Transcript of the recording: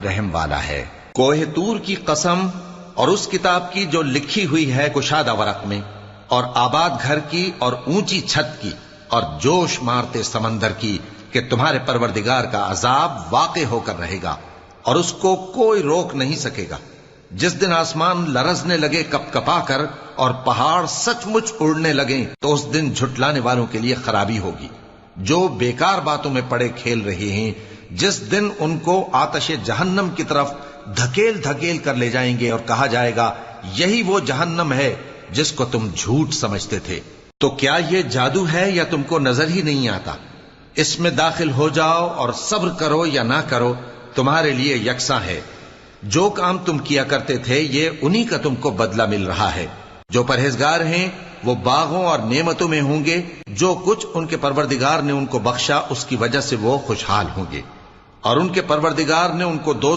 رحم والا ہے۔ کوہ طور کی قسم اور اس کتاب کی جو لکھی ہوئی ہے کشادہ ورق میں، اور آباد گھر کی اور اونچی چھت کی، اور جوش مارتے سمندر کی، کہ تمہارے پروردگار کا عذاب واقع ہو کر رہے گا اور اس کو کوئی روک نہیں سکے گا۔ جس دن آسمان لرزنے لگے کپ کپا کر اور پہاڑ سچ مچ اڑنے لگیں، تو اس دن جھٹلانے والوں کے لیے خرابی ہوگی جو بیکار باتوں میں پڑے کھیل رہے ہیں، جس دن ان کو آتش جہنم کی طرف دھکیل دھکیل کر لے جائیں گے اور کہا جائے گا یہی وہ جہنم ہے جس کو تم جھوٹ سمجھتے تھے۔ تو کیا یہ جادو ہے یا تم کو نظر ہی نہیں آتا؟ اس میں داخل ہو جاؤ اور صبر کرو یا نہ کرو، تمہارے لیے یکساں ہے۔ جو کام تم کیا کرتے تھے یہ انہی کا تم کو بدلہ مل رہا ہے۔ جو پرہیزگار ہیں وہ باغوں اور نعمتوں میں ہوں گے، جو کچھ ان کے پروردگار نے ان کو بخشا اس کی وجہ سے وہ خوشحال ہوں گے، اور ان کے پروردگار نے ان کو دو